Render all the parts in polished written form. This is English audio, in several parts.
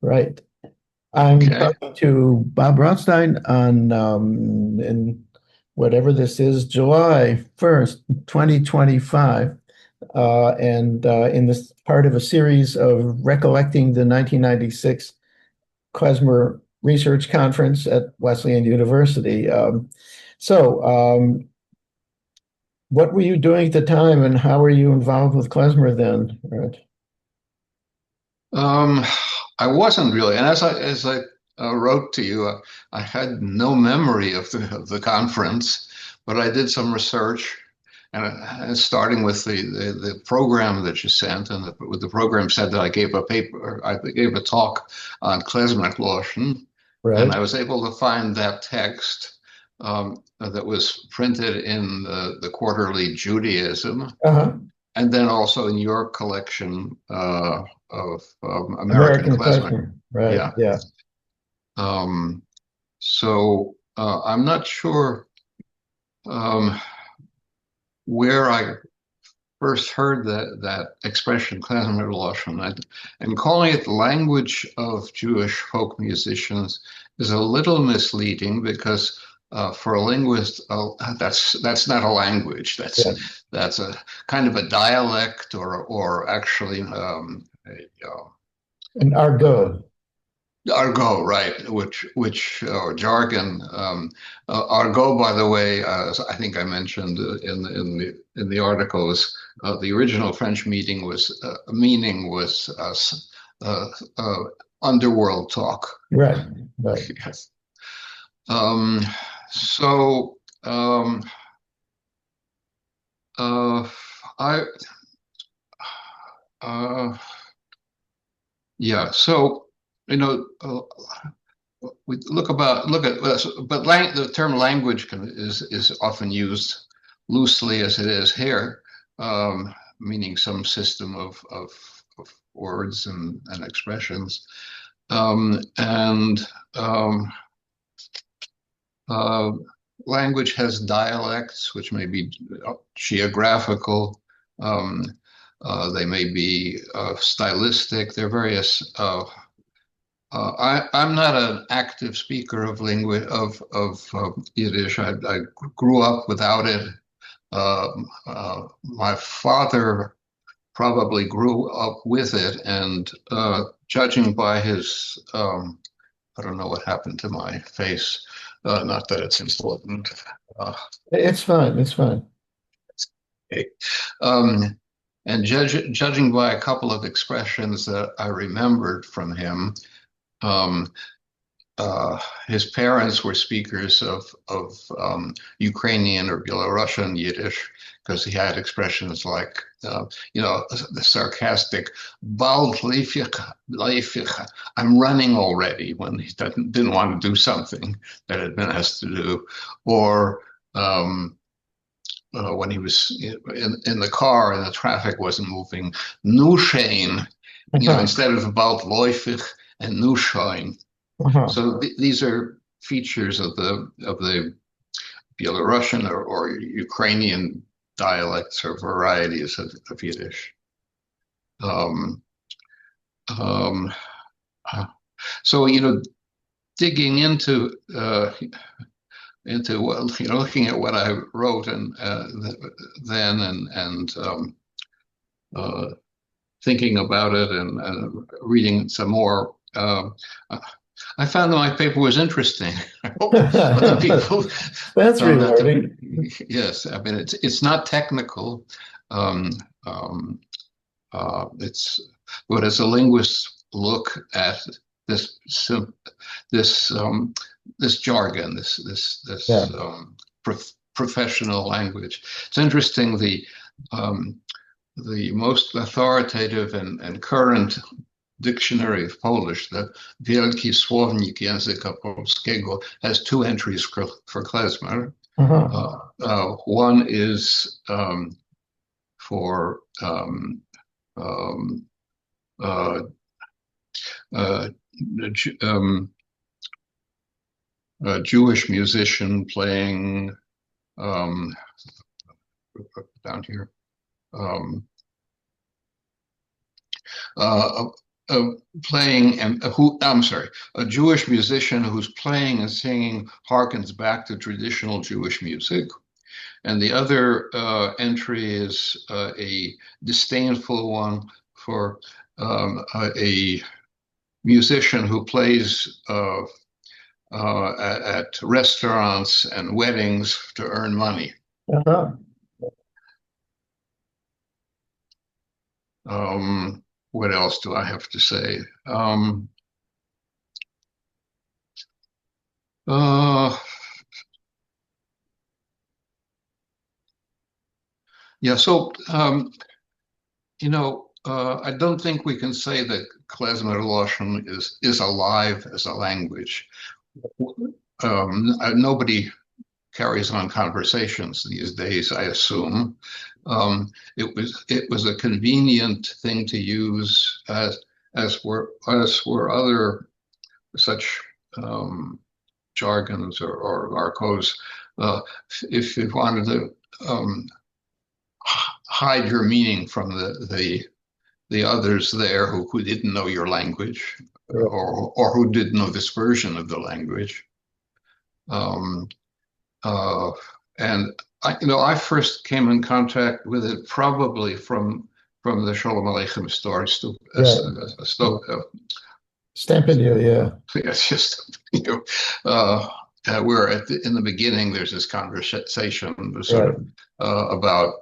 Right. I'm Okay. talking to Bob Rothstein on in whatever this is, July 1st, 2025. And in this part of a series of recollecting the 1996 Klezmer Research Conference at Wesleyan University. So, what were you doing at the time, and how were you involved with Klezmer then? Right. Um, I wasn't really, and as I wrote to you, I had no memory of the conference, but I did some research, and starting with the program that you sent, and with the program said that I gave a talk on Klezmer, and Right. I was able to find that text that was printed in the Quarterly Judaism, Uh-huh. and then also in your collection of American American Klezmer. Klezmer. Right. Yeah. Yeah. Um, so I'm not sure um, where I first heard that expression, Klezmer Lashon, and calling it the language of Jewish folk musicians is a little misleading because for a linguist, that's not a language. That's Yeah. that's a kind of a dialect or actually And uh, Argo. argot, right? Which or jargon. Argot, by the way, as I think I mentioned in the articles, the original French meaning was uh, uh, underworld talk. Right. Right. Yes. Um, so uh, I uh, yeah. So you know. We look at but the term language is often used loosely as it is here, meaning some system of words and expressions, and um, uh, language has dialects which may be geographical. Um, they may be stylistic. There are various I'm not an active speaker of Yiddish. I grew up without it. My father probably grew up with it, and judging by his, I don't know what happened to my face. Not that it's important. Uh, It's fine. It's fine. okay. um, and judging by a couple of expressions that I remembered from him. Um, his parents were speakers of Ukrainian or Belarusian Yiddish because he had expressions like, the sarcastic "bald leifich," I'm running already when he didn't want to do something that had been asked to do, or when he was in the car and the traffic wasn't moving, "nu Shane," Uh-huh. instead of "bald leifich" and "nu Shine." Uh-huh. So these are features of the Belarusian or Ukrainian dialects or varieties of Yiddish. Um, um, so digging into what looking at what I wrote and then and uh, thinking about it and reading some more. I found that my paper was interesting. I hope other people That's found that to rewarding. be, yes. I mean, it's not technical. Um, um, it's but as a linguist, look at this this this jargon, this Yeah. professional language. It's interesting. The most authoritative and current dictionary of Polish, the Wielki Słownik Języka Polskiego, has two entries for klezmer. Uh-huh. One is for um, uh, uh, um, a Jewish musician playing um, down here. Um, uh, playing and who I'm sorry, a Jewish musician who's playing and singing harkens back to traditional Jewish music. And the other entry is a disdainful one for a musician who plays at restaurants and weddings to earn money. Uh-huh. Um, what else do I have to say? Uh, yeah, so I don't think we can say that Klezmer Loshen is alive as a language. Nobody carries on conversations these days, I assume. It was a convenient thing to use as were other such jargons or arcos. Uh, if you wanted to um, hide your meaning from the others there who didn't know your language or who didn't know this version of the language. Um, uh, and I first came in contact with it probably from the Shalom Aleichem story. Right. Stamping you, yeah. It's just where in the beginning there's this conversation sort Right. of about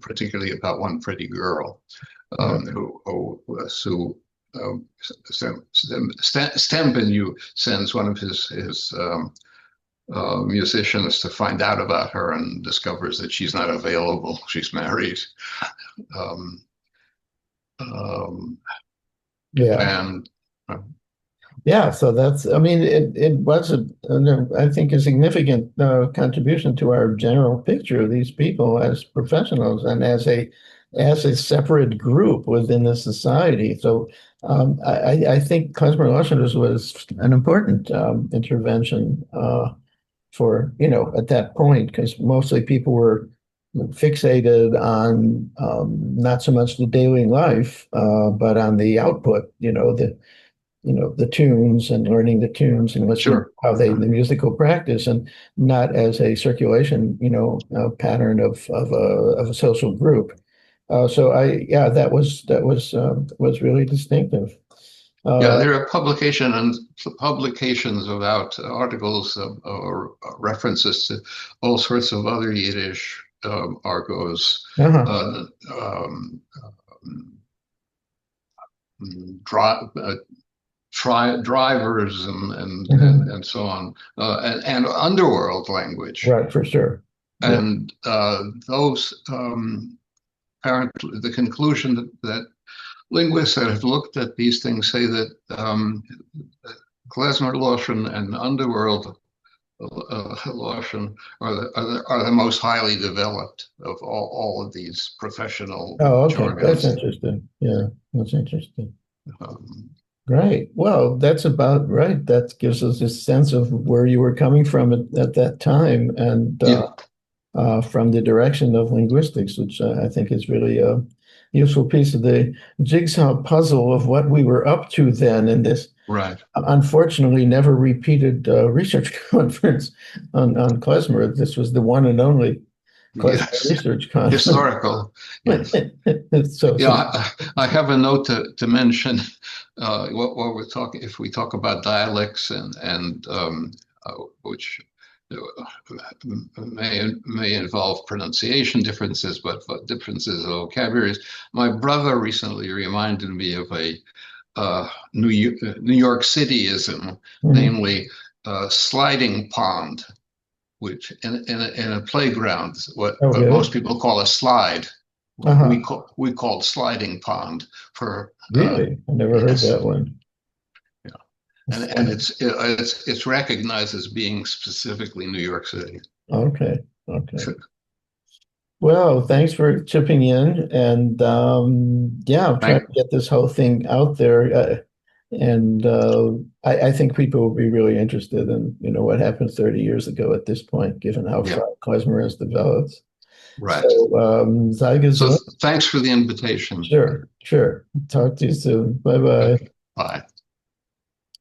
particularly about one pretty girl Yeah. who Stempenu sends one of his musicians to find out about her and discovers that she's not available. She's married. Um, um, Yeah. and Yeah, so I mean, it was I think, a significant contribution to our general picture of these people as professionals and as a separate group within the society. So I think Klezmer Loshen's was an important intervention for, at that point, because mostly people were fixated on not so much the daily life, but on the output, the tunes and learning the tunes and listening to sure. how the musical practice, and not as a circulation, pattern of a social group. So yeah, that was really distinctive. Yeah, Uh, there are publications about articles or references to all sorts of other Yiddish argos, uh-huh. uh, um, dri drivers and so on, and underworld language. Right, for sure. Yeah. And those apparently the conclusion that linguists that have looked at these things say that Klezmer Loshen and underworld Loshen are the most highly developed of all of these professional Oh, okay. That's jargons. interesting. Yeah, that's interesting. Um, Great. Well, that's about right. That gives us a sense of where you were coming from at that time, and yeah, from the direction of linguistics, which I think is really a useful piece of the jigsaw puzzle of what we were up to then in this right. unfortunately never repeated research conference on Klezmer. This was the one and only Klezmer Yes, research conference. historical. Yes. So, Yeah, I have a note to mention what we're talking. If we talk about dialects and which may involve pronunciation differences, but differences of vocabularies. My brother recently reminded me of a New York Cityism, mhm. namely sliding pond, which in a playground, Oh, what most really? people call a slide, Uh-huh. we called sliding pond for Really? I never heard yes, that one. yeah, and it's recognized as being specifically New York City. Okay. Okay. Well, thanks for chipping in, and yeah, I'm trying Thank, to get this whole thing out there, and I think people will be really interested in what happened 30 years ago at this point, given how yeah, far klezmer has developed. Right. So, sei So gesund. thanks for the invitation. Sure, sure. Talk to you soon. Bye bye. Bye.